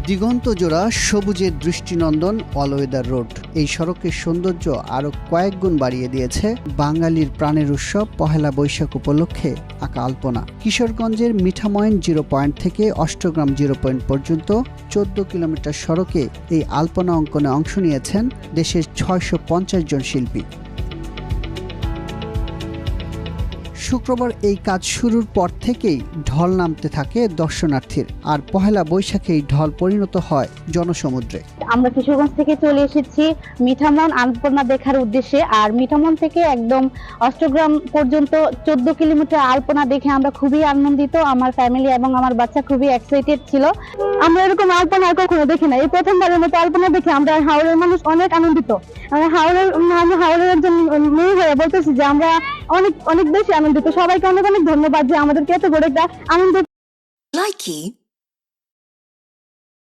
দিগন্তজোড়া সবুজের দৃষ্টিনন্দন all-weather road. এই সড়কের সৌন্দর্য আরও কয়েক গুণ বাড়িয়ে দিয়েছে বাঙালির প্রাণের উৎসব পহেলা বৈশাখ উপলক্ষে আঁকা আলপনা। কিশোরগঞ্জের মিঠামইন 0 পয়েন্ট থেকে অষ্টগ্রাম 0 পয়েন্ট পর্যন্ত 14 কিলোমিটার সড়কে এই আলপনা অঙ্কনে অংশ নিয়েছেন দেশের 650 জন শিল্পী। শুক্রবার এই কাজ শুরুর পর থেকেই ঢল নামতে থাকে দর্শনার্থীর, আর পহেলা বৈশাখে এই ঢল পরিণত হয় জনসমুদ্রে। আমরা কিশোরগঞ্জ থেকে চলে এসেছি মিঠামইন আলপনা দেখার উদ্দেশ্যে। আর মিঠামইন থেকে একদম অষ্টগ্রাম পর্যন্ত 14 কিলোমিটার আলপনা দেখে আমরা খুবই আনন্দিত। আমার ফ্যামিলি এবং আমার বাচ্চা খুবই এক্সাইটেড ছিল। আমরা এরকম আলপনা আর কখনো দেখি না, এই প্রথমবারের মতো আলপনা দেখে আমরা হাওড়ের মানুষ অনেক আনন্দিত। আমি হাওড়ের একজন মেয়ে হয়ে বলতেছি যে আমরা অনেক অনেক বেশি আনন্দিত। সবাইকে অনেক অনেক ধন্যবাদ যে আমাদেরকে এত বড় একটা আনন্দ।